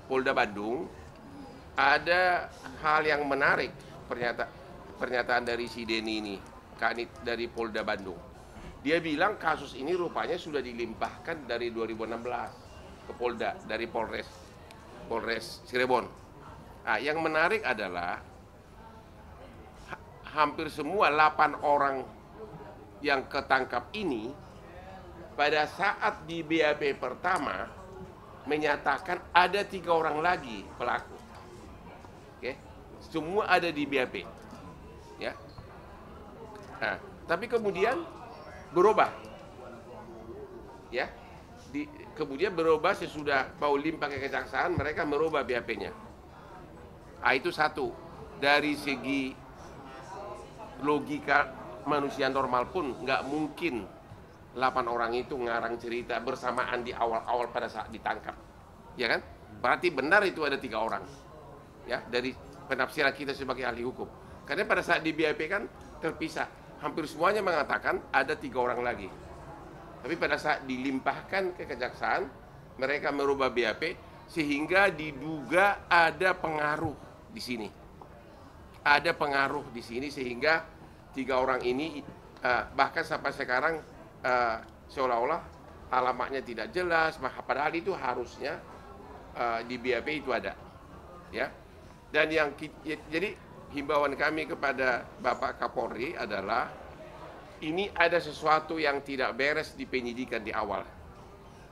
Polda Bandung, ada hal yang menarik pernyataan dari si Denny ini, Kanit dari Polda Bandung. Dia bilang kasus ini rupanya sudah dilimpahkan dari 2016 ke Polda, dari Polres Cirebon. Nah, yang menarik adalah hampir semua 8 orang yang ketangkap ini pada saat di BAP pertama menyatakan ada 3 orang lagi pelaku. Oke, semua ada di BAP, ya. Nah, tapi kemudian berubah, ya. Kemudian berubah sesudah mau limpah ke kejaksaan, mereka merubah BAP-nya. Ah, itu satu. Dari segi logika manusia normal pun nggak mungkin 8 orang itu ngarang cerita bersamaan di awal-awal pada saat ditangkap, ya kan? Berarti benar itu ada 3 orang, ya, dari penafsiran kita sebagai ahli hukum. Karena pada saat di BAP kan terpisah, hampir semuanya mengatakan ada 3 orang lagi. Tapi pada saat dilimpahkan ke kejaksaan, mereka merubah BAP sehingga diduga ada pengaruh di sini. Ada pengaruh di sini sehingga 3 orang ini bahkan sampai sekarang seolah-olah alamatnya tidak jelas, padahal itu harusnya di BAP itu ada, ya. Dan jadi himbauan kami kepada Bapak Kapolri adalah ini ada sesuatu yang tidak beres di penyidikan di awal.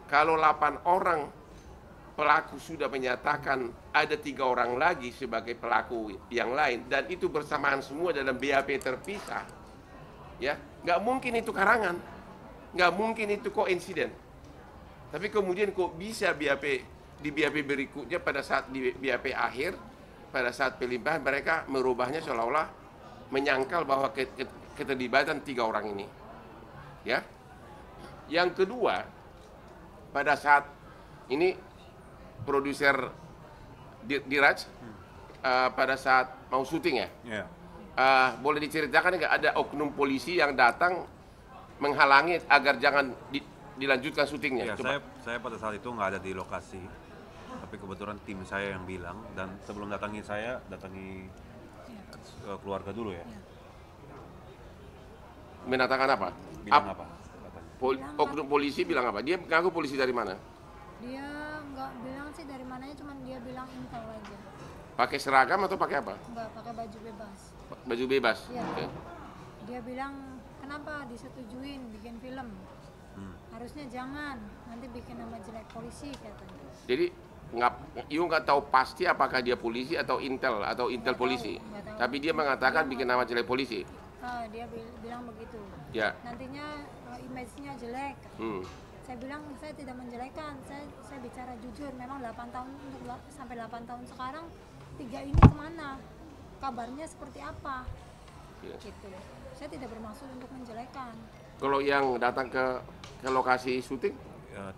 Kalau 8 orang pelaku sudah menyatakan ada 3 orang lagi sebagai pelaku yang lain dan itu bersamaan semua dalam BAP terpisah, ya, nggak mungkin itu karangan, nggak mungkin itu koinsiden. Tapi kemudian kok bisa di BAP berikutnya pada saat di BAP akhir, pada saat pelimpahan mereka merubahnya seolah-olah menyangkal bahwa keterlibatan 3 orang ini, ya. Yang kedua, pada saat ini produser Diraj pada saat mau syuting, ya, boleh diceritakan nggak ada oknum polisi yang datang menghalangi agar jangan dilanjutkan syutingnya? Ya, saya pada saat itu nggak ada di lokasi, tapi kebetulan tim saya yang bilang, dan sebelum datangi keluarga dulu, ya. Menatakan apa? Bilang apa? Oknum polisi bilang apa? Dia mengaku polisi dari mana? Dia nggak bilang sih dari mananya, cuman dia bilang intel aja. Pakai seragam atau pakai apa? Nggak, pakai baju bebas. Baju bebas. Iya. Okay. Dia bilang kenapa disetujuin bikin film? Harusnya jangan, nanti bikin nama jelek polisi katanya. Jadi nggak tahu pasti apakah dia polisi atau intel polisi. Nggak tahu. Tapi dia mengatakan bikin nama jelek polisi. Dia bilang begitu. Ya. Nantinya image-nya jelek. Saya bilang saya tidak menjelekkan, saya bicara jujur. Memang 8 tahun sampai 8 tahun sekarang 3 ini kemana? Kabarnya seperti apa? Ya. Gitu. Saya tidak bermaksud untuk menjelekkan. Kalau yang datang ke lokasi syuting,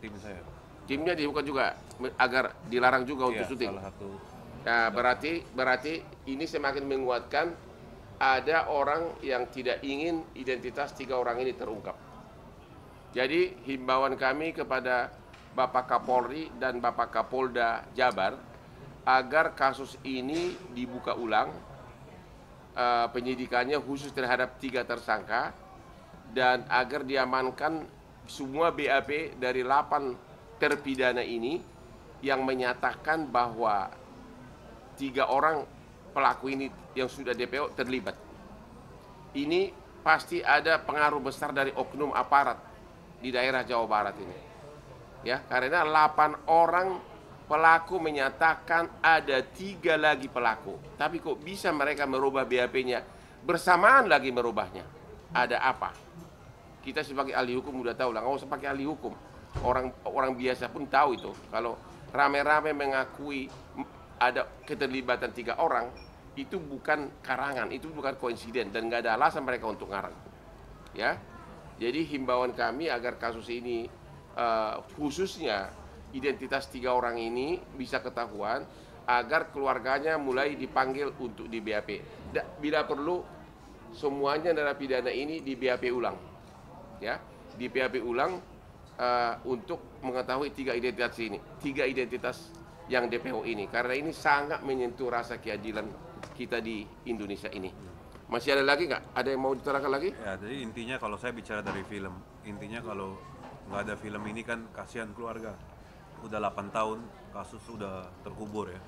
Tim saya. timnya dibuka juga agar dilarang juga untuk syuting. Salah satu. Nah, berarti ini semakin menguatkan ada orang yang tidak ingin identitas 3 orang ini terungkap. Jadi himbauan kami kepada Bapak Kapolri dan Bapak Kapolda Jabar agar kasus ini dibuka ulang, penyidikannya khusus terhadap 3 tersangka, dan agar diamankan semua BAP dari 8 terpidana ini yang menyatakan bahwa 3 orang pelaku ini yang sudah DPO terlibat. Ini pasti ada pengaruh besar dari oknum aparat di daerah Jawa Barat ini, ya, karena 8 orang pelaku menyatakan ada 3 lagi pelaku, tapi kok bisa mereka merubah BAP-nya bersamaan lagi merubahnya? Ada apa? Kita sebagai ahli hukum udah tahu lah, nggak usah pakai ahli hukum, orang biasa pun tahu itu. Kalau rame-rame mengakui ada keterlibatan 3 orang, itu bukan karangan, itu bukan koinsiden, dan nggak ada alasan mereka untuk ngarang, ya. Jadi himbauan kami agar kasus ini khususnya identitas 3 orang ini bisa ketahuan, agar keluarganya mulai dipanggil untuk di BAP. Bila perlu semuanya narapidana ini di BAP ulang, ya, di BAP ulang untuk mengetahui 3 identitas ini, 3 identitas yang DPO ini, karena ini sangat menyentuh rasa keadilan kita di Indonesia ini. Masih ada lagi nggak? Ada yang mau diterangkan lagi? Ya, jadi intinya kalau saya bicara dari film, intinya kalau nggak ada film ini kan kasihan keluarga. Udah 8 tahun kasus sudah terkubur ya.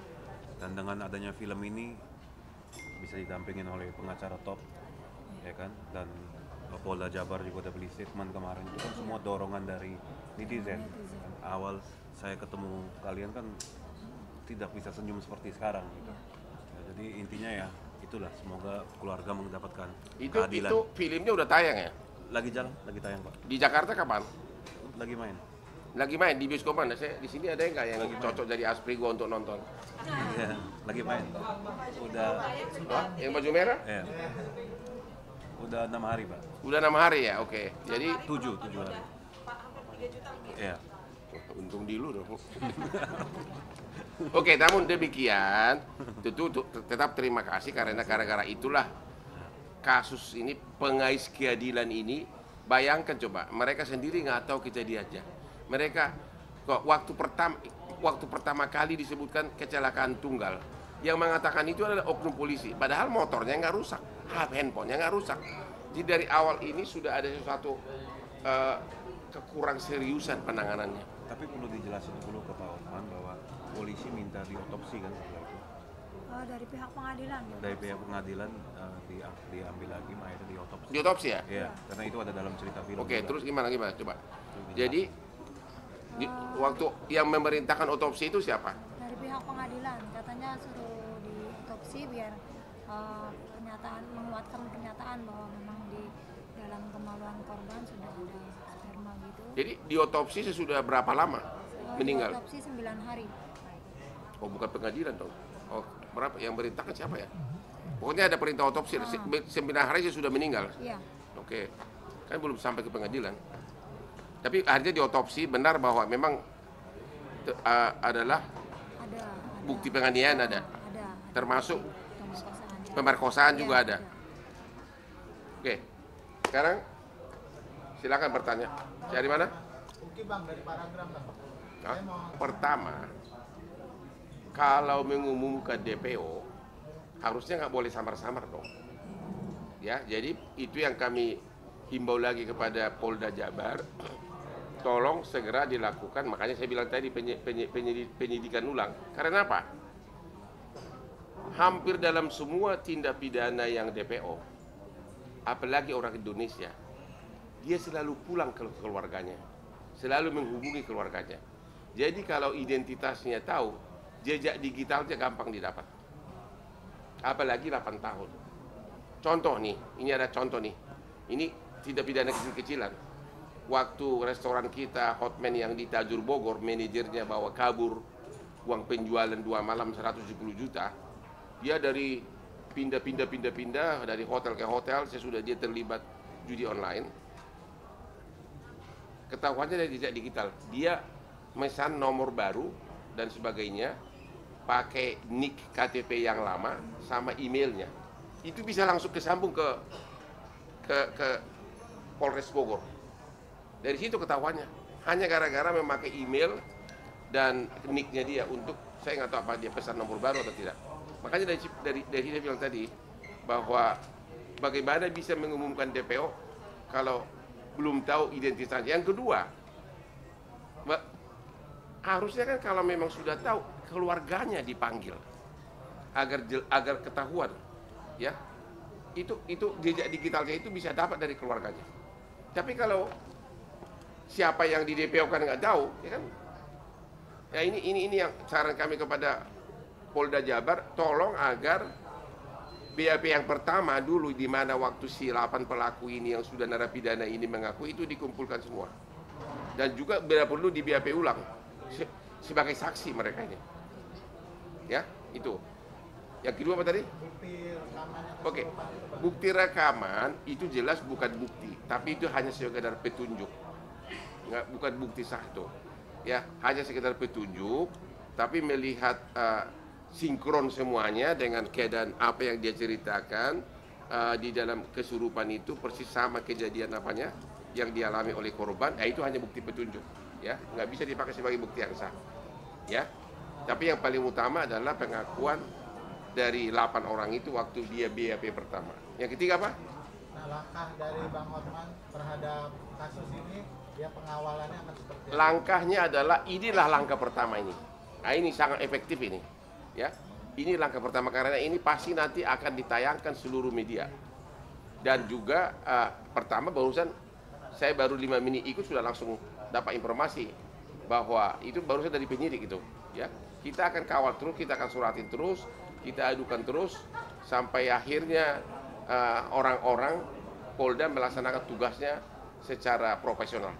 Dan dengan adanya film ini bisa didampingin oleh pengacara top, ya kan? Dan Polda Jabar juga udah beli statement kemarin. Itu kan semua dorongan dari netizen. Kan awal saya ketemu kalian kan tidak bisa senyum seperti sekarang gitu. Ya, jadi intinya ya itulah, semoga keluarga mendapatkan keadilan. Itu filmnya udah tayang ya? Lagi jalan, lagi tayang Pak. Di Jakarta kapan? Lagi main. Lagi main di bioskop mana? Saya di sini ada nggak yang cocok jadi aspri gua untuk nonton? Iya, lagi main. Udah, Wah, yang baju merah? ya. Udah 6 hari Pak. Udah 6 hari ya, oke. Jadi 7 hari. Iya. untung di lu dong. Oke, namun demikian, tentu tetap terima kasih karena gara-gara itulah kasus ini, pengais keadilan ini. Bayangkan coba, mereka sendiri nggak tahu kejadiannya. Mereka kok waktu pertama kali disebutkan kecelakaan tunggal, yang mengatakan itu adalah oknum polisi, padahal motornya nggak rusak, handphonenya nggak rusak. Jadi dari awal ini sudah ada sesuatu kekurang seriusan penanganannya. Tapi perlu dijelasin dulu ke Pak Osman bahwa polisi minta diotopsi kan setelah itu. Dari pihak pengadilan. Dari pihak pengadilan diambil lagi mayatnya diotopsi. Diotopsi ya? Iya, karena itu ada dalam cerita film. Oke, juga. terus gimana coba? Jadi waktu yang memerintahkan otopsi itu siapa? Dari pihak pengadilan, katanya suruh diotopsi biar menguatkan pernyataan bahwa memang di dalam kemaluan korban sudah ada sperma gitu. Jadi diotopsi sesudah berapa lama meninggal? Diotopsi 9 hari. Oh, bukan pengadilan dong. Oh, berapa? Yang merintahkan siapa ya? Pokoknya ada perintah otopsi, 9 hari sudah meninggal. Iya. Oke, kan belum sampai ke pengadilan. Tapi akhirnya diotopsi benar bahwa memang adalah Ada bukti penganiayaan ada. Termasuk pemerkosaan juga ada. Oke, sekarang silakan bertanya. Dari mana? Oke Bang, dari paragraf Bang. Nah, pertama, kalau mengumumkan DPO harusnya nggak boleh samar-samar dong. Ya, jadi itu yang kami himbau lagi kepada Polda Jabar, tolong segera dilakukan. Makanya saya bilang tadi penyidikan ulang. Karena apa? Hampir dalam semua tindak pidana yang DPO, apalagi orang Indonesia, dia selalu pulang ke keluarganya, selalu menghubungi keluarganya. Jadi kalau identitasnya tahu, jejak digitalnya gampang didapat. Apalagi 8 tahun. Contoh nih, ini ada contoh nih. Ini tindak pidana kecil-kecilan. Waktu restoran kita Hotman yang di Tajur Bogor, manajernya bawa kabur uang penjualan 2 malam 170 juta. Dia dari pindah dari hotel ke hotel, sesudah dia terlibat judi online. Ketahuannya dari jejak digital. Dia mesan nomor baru dan sebagainya, pakai nick KTP yang lama sama emailnya. Itu bisa langsung kesambung ke Polres Bogor. Dari situ ketahuannya. Hanya gara-gara memakai email dan nicknya dia untuk, saya nggak tahu apa dia pesan nomor baru atau tidak. Makanya dari saya bilang tadi bahwa bagaimana bisa mengumumkan DPO kalau belum tahu identitasnya. Yang kedua, harusnya kan kalau memang sudah tahu, keluarganya dipanggil agar ketahuan, ya. Itu jejak digitalnya itu bisa dapat dari keluarganya. Tapi kalau siapa yang di DPO kan nggak tahu, ya kan? Ya ini yang saran kami kepada Polda Jabar, tolong agar BAP yang pertama dulu, di mana waktu si 8 pelaku ini yang sudah narapidana ini mengaku, itu dikumpulkan semua. Dan juga bila perlu di BAP ulang sebagai saksi mereka ini. Ya, itu. Yang kedua apa tadi? Oke, bukti rekaman itu jelas bukan bukti, tapi itu hanya sekedar petunjuk. Bukan bukti sah itu. Ya, hanya sekedar petunjuk, tapi melihat sinkron semuanya dengan keadaan apa yang dia ceritakan di dalam kesurupan itu persis sama kejadian apanya yang dialami oleh korban. Itu hanya bukti petunjuk, ya, nggak bisa dipakai sebagai bukti yang sah, ya. Tapi yang paling utama adalah pengakuan dari 8 orang itu waktu dia BAP pertama. Yang ketiga apa? Nah, langkah dari Bang Hotman terhadap kasus ini, ya pengawalannya akan seperti apa? Langkahnya adalah inilah langkah pertama ini. Nah, ini sangat efektif ini. Ya. Ini langkah pertama karena ini pasti nanti akan ditayangkan seluruh media. Dan juga pertama barusan saya baru 5 menit ikut sudah langsung dapat informasi bahwa itu barusan dari penyidik itu, ya. Kita akan kawal terus, kita akan suratin terus, kita adukan terus sampai akhirnya orang-orang Polda melaksanakan tugasnya secara profesional.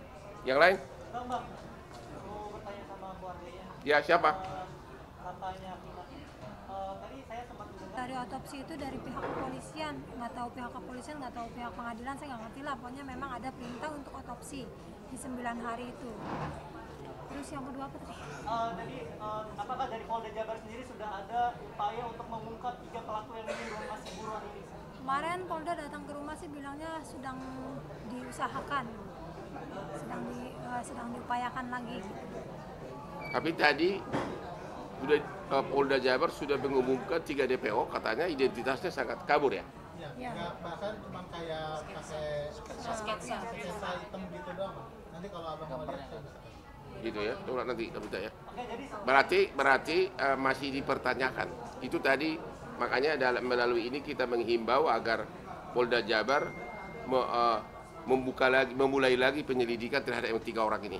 Yang lain? Bang, mau bertanya sama keluarganya. Ya, siapa? Katanya, tadi saya sempat mendengar Dari otopsi itu dari pihak kepolisian, nggak tahu pihak kepolisian, nggak tahu pihak pengadilan, saya nggak ngerti lah. Pokoknya memang ada perintah untuk otopsi di 9 hari itu. Terus yang kedua apa tadi? jadi apakah dari Polda Jabar sendiri sudah ada upaya untuk mengungkap 3 pelaku yang ini masih buron ini? Kemarin Polda datang ke rumah sih bilangnya sedang diusahakan, sedang diupayakan lagi. Tapi tadi sudah Polda Jabar sudah mengumumkan 3 DPO, katanya identitasnya sangat kabur ya. Ya, Ya. nggak, bahkan cuma kayak pakai sketsa hitam gitu doang. Nanti kalau abang mau lihat saya bisa. Gitu ya. Tunggu nanti kita minta ya. Oke, jadi Berarti masih dipertanyakan. Itu tadi makanya melalui ini kita menghimbau agar Polda Jabar memulai lagi penyelidikan terhadap 3 orang ini.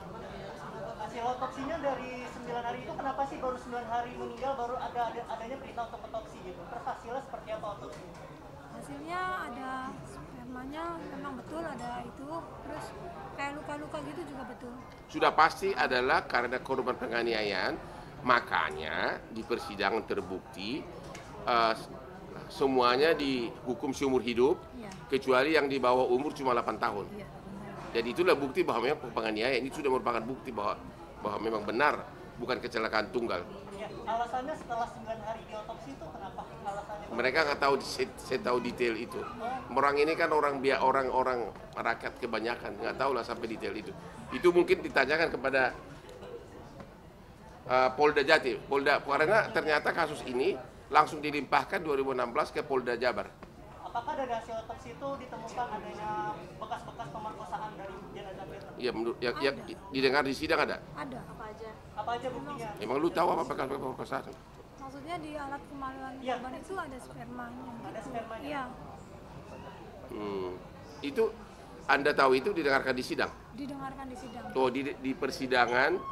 hasil otopsinya dari 9 hari itu kenapa sih baru 9 hari meninggal baru adanya perintah untuk otopsi gitu? Terus hasilnya seperti apa otopsi? Hasilnya ada spermanya, memang betul ada itu, terus kayak luka-luka gitu juga betul. Sudah pasti adalah karena korban penganiayaan, makanya di persidangan terbukti semuanya dihukum seumur hidup, Iya. kecuali yang di bawah umur cuma 8 tahun. Iya, benar. Jadi itulah bukti bahwa memang penganiayaan ini sudah merupakan bukti bahwa memang benar, bukan kecelakaan tunggal. Ya, alasannya setelah 9 hari diotopsi itu kenapa? Alasannya Mereka nggak tahu, saya tahu detail itu. Orang ini kan orang rakyat kebanyakan nggak tahu lah sampai detail itu. Itu mungkin ditanyakan kepada Polda Jatim, karena ternyata kasus ini langsung dilimpahkan 2016 ke Polda Jabar. apakah dari hasil otopsi itu ditemukan adanya bekas-bekas pemerkosaan dari jenazah Firna? Ya, menurut ya, didengar di sidang ada. Ada. Apa aja buktinya? Emang lu tahu apa bekas perkosaan? Maksudnya di alat kemaluan Iya. korban itu ada spermanya. Ada gitu. spermanya? Iya, Itu Anda tahu itu didengarkan di sidang. didengarkan di sidang. Oh, di persidangan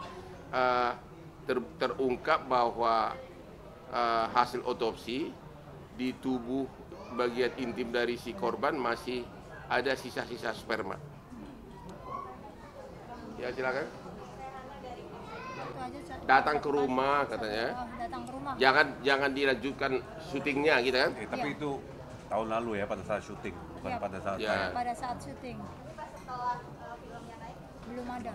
terungkap bahwa hasil otopsi di tubuh bagian intim dari si korban masih ada sisa-sisa sperma. Ya, silakan. Itu aja, Datang ke rumah katanya. Datang ke rumah. Jangan dilanjutkan syutingnya gitu kan. Tapi Iya. itu tahun lalu ya pada saat syuting, bukan Iya. pada saat Ya. Pada saat syuting. Belum ada.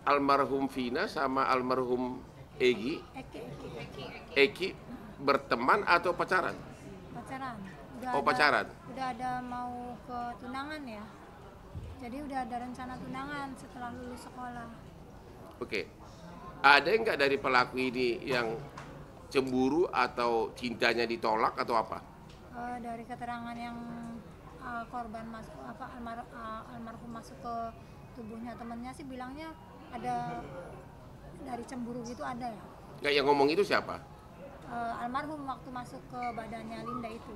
Almarhum Vina sama almarhum Egi Eki, berteman atau pacaran? pacaran. Oh, pacaran. Udah ada mau ke tunangan ya. Jadi udah ada rencana tunangan setelah lulus sekolah. Oke. Ada enggak dari pelaku ini yang cemburu atau cintanya ditolak atau apa? Dari keterangan yang korban masuk almarhum masuk ke tubuhnya temennya sih bilangnya ada dari cemburu gitu ada ya. Enggak, yang ngomong itu siapa? Almarhum waktu masuk ke badannya Linda itu.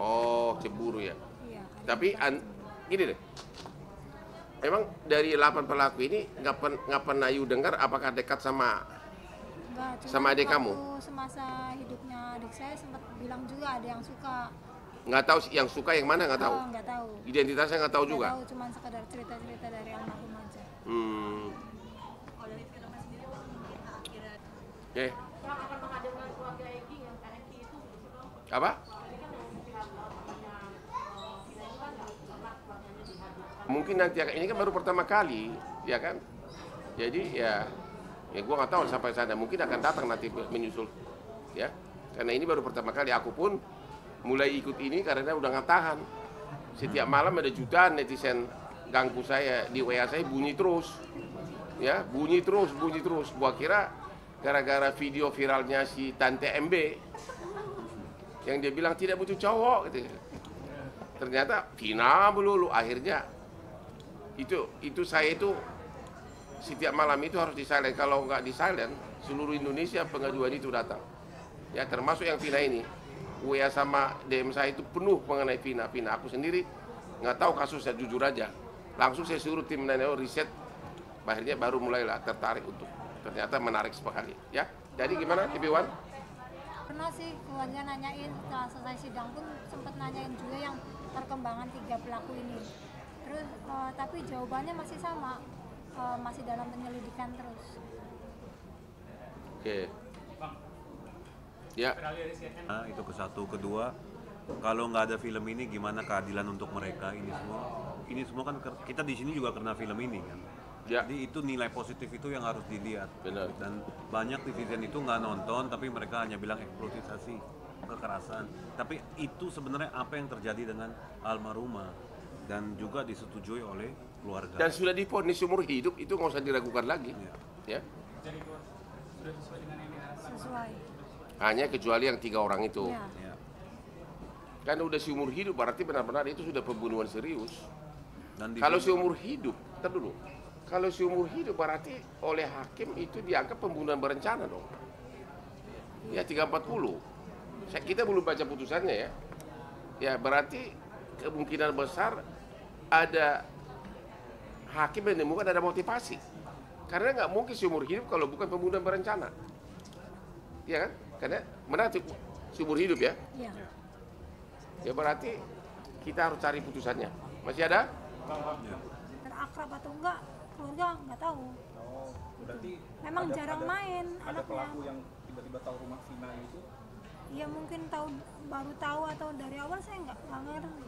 Oh, cemburu ya. Iya. ada Tapi gini deh. Memang dari 8 pelaku ini nggak pernah you dengar apakah dekat sama Enggak, cuma sama adik waktu kamu? Semasa hidupnya adik saya sempat bilang juga ada yang suka. nggak tahu yang suka yang mana nggak tahu. Oh, nggak tahu. Identitasnya nggak tahu Nggak juga. tahu, cuman sekedar cerita-cerita dari almarhum aja. Oke. Apa? Mungkin nanti ini kan baru pertama kali, ya kan? Jadi ya gua nggak tahu sampai sana. Mungkin akan datang nanti menyusul, ya. Karena ini baru pertama kali. Aku pun mulai ikut ini karena udah nggak tahan. Setiap malam ada jutaan netizen ganggu saya di WA saya bunyi terus, ya bunyi terus. Gua kira gara-gara video viralnya si Tante MB yang dia bilang tidak butuh cowok gitu. Ternyata Vina melulu. Akhirnya itu saya itu setiap malam itu harus di-silent. Kalau nggak di-silent, seluruh Indonesia pengaduan itu datang. Ya termasuk yang Vina ini. WA sama DM saya itu penuh mengenai Vina. Aku sendiri nggak tahu kasusnya, jujur aja. Langsung saya suruh tim Nano riset. Akhirnya baru mulailah tertarik untuk. Ternyata menarik sekali. Ya, jadi gimana TV One? Pernah sih keluarga nanyain setelah selesai sidang pun sempat nanyain juga yang perkembangan 3 pelaku ini. Terus tapi jawabannya masih sama, masih dalam penyelidikan terus. Oke. Ya. Nah, itu ke satu, kedua, kalau nggak ada film ini gimana keadilan untuk mereka ini semua? Ini semua kan kita di sini juga karena film ini kan. Ya. Jadi itu nilai positif itu yang harus dilihat. Benar. Dan banyak netizen itu nggak nonton, tapi mereka hanya bilang eksploitasi, kekerasan. Tapi itu sebenarnya apa yang terjadi dengan almarhumah dan juga disetujui oleh keluarga. Dan sudah divonis seumur hidup, itu nggak usah diragukan lagi. Ya. Sesuai. Hanya kecuali yang 3 orang itu. Ya. Ya. Kan udah seumur hidup, berarti benar-benar itu sudah pembunuhan serius. Dan Kalau seumur hidup, ntar dulu. Kalau seumur hidup berarti oleh hakim itu dianggap pembunuhan berencana dong. Ya 340. Kita belum baca putusannya ya. Ya berarti kemungkinan besar ada hakim menemukan ada motivasi. Karena nggak mungkin seumur hidup kalau bukan pembunuhan berencana. Iya kan? Karena mana seumur hidup ya. Iya. Ya berarti kita harus cari putusannya. Masih ada? Terakrab atau enggak keluarga nggak tahu. Berarti Memang jarang main ada anaknya. pelaku yang tiba-tiba tahu rumah Vina itu. Iya mungkin baru tahu atau dari awal saya nggak ngerti.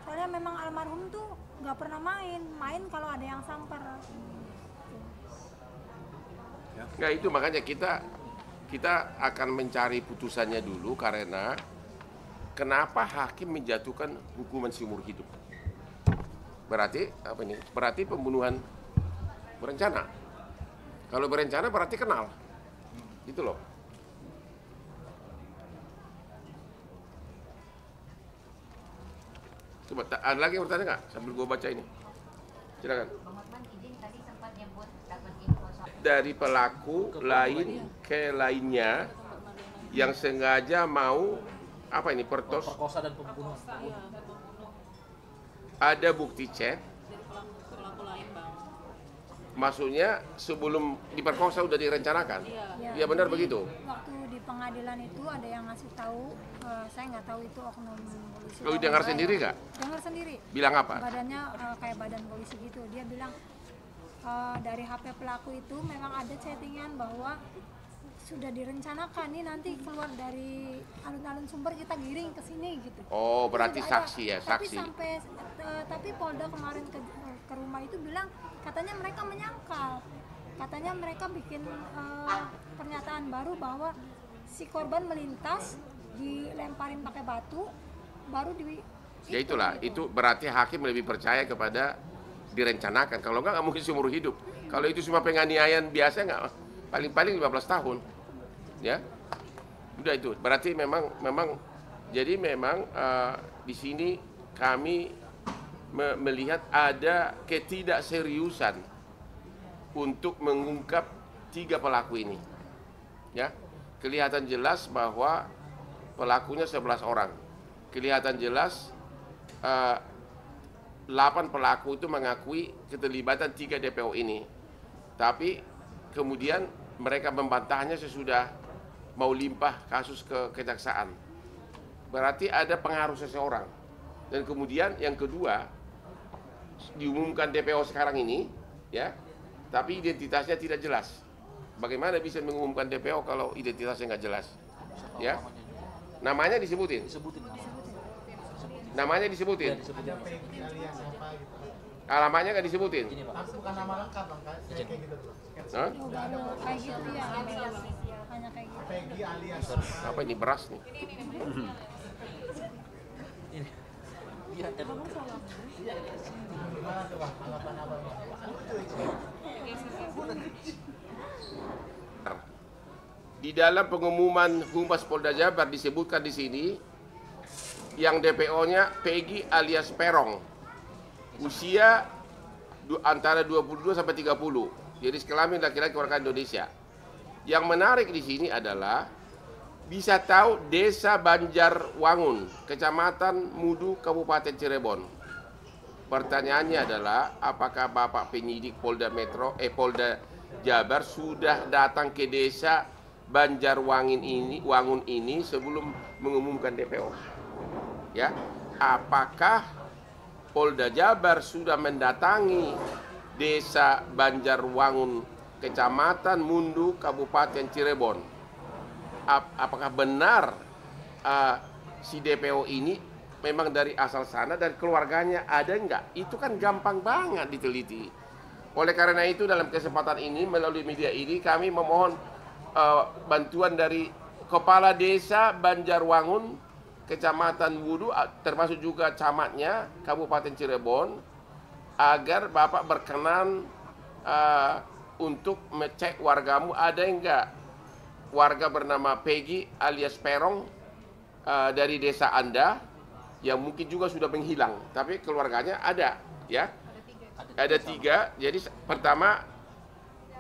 Soalnya memang almarhum tuh nggak pernah main kalau ada yang samper. Nggak, itu makanya kita akan mencari putusannya dulu karena kenapa hakim menjatuhkan hukuman seumur hidup. Berarti apa ini? Berarti pembunuhan berencana. Kalau berencana berarti kenal. Gitu loh. Coba ada lagi yang bertanya nggak? Sambil gua baca ini. Silakan. Dari pelaku lain ke lainnya yang sengaja mau apa ini perkosa dan pembunuh. Ada bukti chat. Maksudnya sebelum diperkosa udah direncanakan. Iya benar begitu. Waktu di pengadilan itu ada yang ngasih tahu, saya nggak tahu itu oknum polisi. Lu dengar sendiri nggak? Dengar sendiri. Bilang apa? Badannya kayak badan polisi gitu. Dia bilang dari HP pelaku itu memang ada chattingan bahwa sudah direncanakan nih nanti keluar dari alun-alun Sumber kita giring ke sini gitu. Oh, berarti Sudah ada. saksi ya, Tapi saksi. tapi Polda kemarin ke rumah itu bilang katanya mereka menyangkal. Katanya mereka bikin pernyataan baru bahwa si korban melintas dilemparin pakai batu baru Ya itulah, gitu. itu berarti hakim lebih percaya kepada direncanakan. Kalau nggak mungkin seumur hidup. Kalau itu cuma penganiayaan biasa nggak, paling-paling 15 tahun. Ya, udah itu. Berarti memang jadi memang di sini kami melihat ada ketidakseriusan untuk mengungkap 3 pelaku ini. Ya, kelihatan jelas bahwa pelakunya 11 orang. Kelihatan jelas 8 pelaku itu mengakui keterlibatan 3 DPO ini. Tapi kemudian mereka membantahnya sesudah mau limpah kasus ke kejaksaan. Berarti ada pengaruh seseorang. Dan kemudian yang kedua, diumumkan DPO sekarang ini, ya, tapi identitasnya tidak jelas. Bagaimana bisa mengumumkan DPO kalau identitasnya nggak jelas? Ya, namanya disebutin. Namanya disebutin. Peggy alias apa gitu. Alamatnya nggak disebutin. Tapi bukan nama lengkap bang, kayak gitu dulu. Hah? Oh, baru kayak gitu ya. Hanya kayak gitu. Peggy alias Apa ini beras nih? Gimana tuh Bang, tanggapan abang? Di dalam pengumuman Humas Polda Jabar disebutkan di sini yang DPO-nya Peggy alias Perong, usia antara 22 sampai 30, jadi sekelamin laki-laki warga Indonesia. Yang menarik di sini adalah bisa tahu Desa Banjarwangun, Kecamatan Mudu, Kabupaten Cirebon. Pertanyaannya adalah apakah Bapak penyidik Polda Jabar sudah datang ke desa Banjarwangun ini sebelum mengumumkan DPO? Ya, apakah Polda Jabar sudah mendatangi desa Banjarwangun, Kecamatan Mundu, Kabupaten Cirebon? Apakah benar si DPO ini memang dari asal sana, dari keluarganya ada enggak? Itu kan gampang banget diteliti. Oleh karena itu dalam kesempatan ini melalui media ini kami memohon bantuan dari Kepala Desa Banjarwangun, Kecamatan Wudu, termasuk juga camatnya Kabupaten Cirebon, agar Bapak berkenan untuk mecek wargamu ada enggak warga bernama Peggy alias Perong dari desa Anda yang mungkin juga sudah menghilang, tapi keluarganya ada, ya. Ada 3. Jadi pertama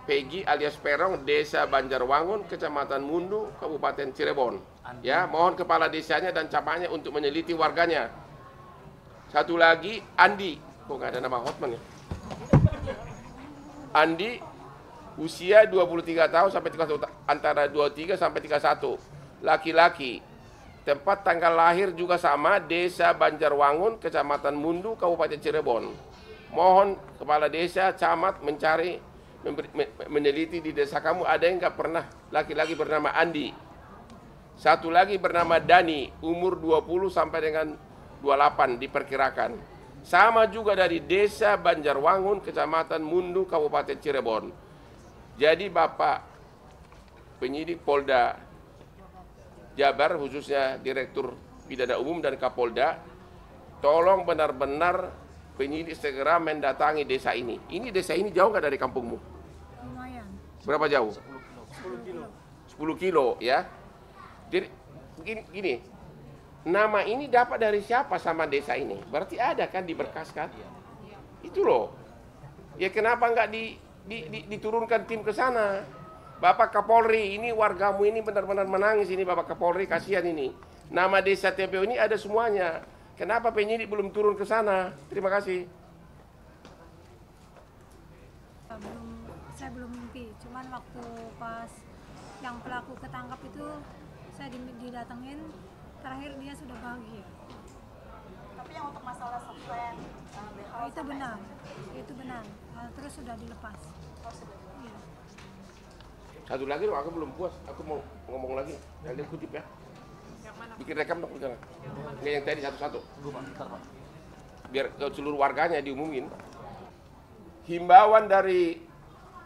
Peggy alias Perong, Desa Banjarwangun, Kecamatan Mundu, Kabupaten Cirebon. Ya, mohon kepala desanya dan camatnya untuk meneliti warganya. Satu lagi Andi, kok nggak ada nama Hotman ya? Andi, usia 23 tahun sampai 31, antara 23 sampai 31, laki-laki. Tempat tanggal lahir juga sama, Desa Banjarwangun, Kecamatan Mundu, Kabupaten Cirebon. Mohon kepala desa, camat mencari, meneliti di desa kamu ada yang nggak pernah laki-laki bernama Andi. Satu lagi bernama Dani, umur 20 sampai dengan 28 diperkirakan. Sama juga dari Desa Banjarwangun, Kecamatan Mundu, Kabupaten Cirebon. Jadi Bapak penyidik Polda Jabar, khususnya Direktur Pidana Umum dan Kapolda, tolong benar-benar penyidik segera mendatangi desa ini. Ini desa ini jauh nggak dari kampungmu? Lumayan. Berapa jauh? 10 kilo ya. Jadi gini, nama ini dapat dari siapa sama desa ini? Berarti ada kan di berkas kan? Itu loh. Ya kenapa nggak diturunkan tim ke sana? Bapak Kapolri, ini wargamu ini benar-benar menangis ini Bapak Kapolri, kasihan ini. Nama desa TPO ini ada semuanya. Kenapa penyidik belum turun ke sana? Terima kasih. Saya belum mimpi, cuman waktu pas yang pelaku ketangkap itu saya didatengin, terakhir dia sudah bahagia. Tapi yang untuk masalah software Itu benar. Terus sudah dilepas. Iya. Satu lagi loh, aku belum puas. Aku mau ngomong lagi. Kalian kutip ya. Bikin rekam dong sekarang. Nggak yang tadi satu-satu. Biar ke seluruh warganya diumumin. Himbauan dari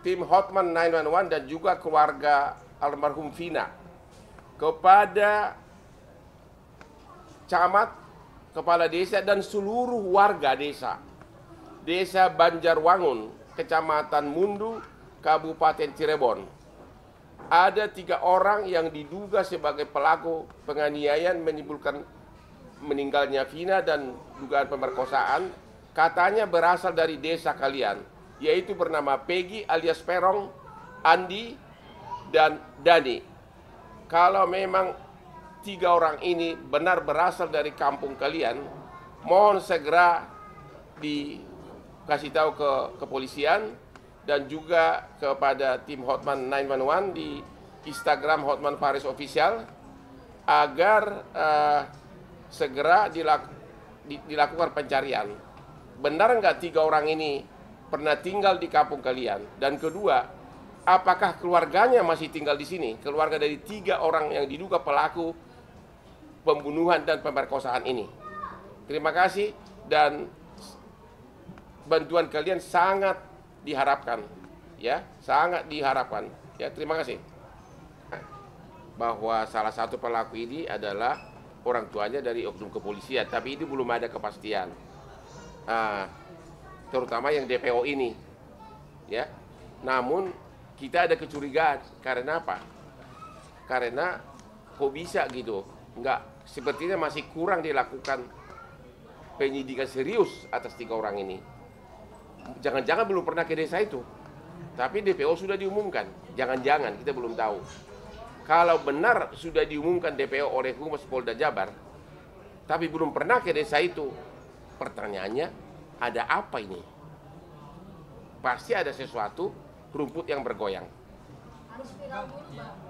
tim Hotman 911 dan juga keluarga almarhum Vina kepada camat, kepala desa dan seluruh warga desa Banjarwangun, Kecamatan Mundu, Kabupaten Cirebon. Ada 3 orang yang diduga sebagai pelaku penganiayaan menimbulkan meninggalnya Vina dan dugaan pemerkosaan, katanya berasal dari desa kalian, yaitu bernama Peggy alias Perong, Andi, dan Dani. Kalau memang 3 orang ini benar berasal dari kampung kalian, mohon segera dikasih tahu ke kepolisian dan juga kepada tim Hotman 911 di Instagram Hotman Paris Official agar segera dilakukan pencarian. Benar nggak 3 orang ini pernah tinggal di kampung kalian? Dan kedua, apakah keluarganya masih tinggal di sini? Keluarga dari 3 orang yang diduga pelaku pembunuhan dan pemerkosaan ini. Terima kasih dan bantuan kalian sangat diharapkan, ya, sangat diharapkan. Ya, terima kasih. Bahwa salah satu pelaku ini adalah orang tuanya dari oknum kepolisian, tapi itu belum ada kepastian. Terutama yang DPO ini, ya. Namun kita ada kecurigaan karena apa? Karena kok bisa gitu? Enggak, sepertinya masih kurang dilakukan penyidikan serius atas 3 orang ini. Jangan-jangan belum pernah ke desa itu, tapi DPO sudah diumumkan. Jangan-jangan, kita belum tahu. Kalau benar sudah diumumkan DPO oleh Humas Polda Jabar, tapi belum pernah ke desa itu, pertanyaannya, ada apa ini? Pasti ada sesuatu, rumput yang bergoyang.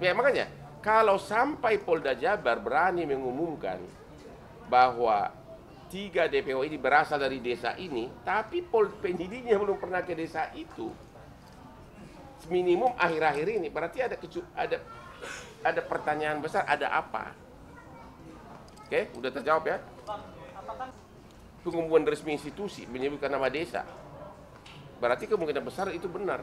Ya makanya, kalau sampai Polda Jabar berani mengumumkan bahwa 3 DPO ini berasal dari desa ini, tapi penyidiknya belum pernah ke desa itu, minimum akhir-akhir ini, berarti ada pertanyaan besar, ada apa? Oke, udah terjawab ya? Pengumuman resmi institusi menyebutkan nama desa, berarti kemungkinan besar itu benar.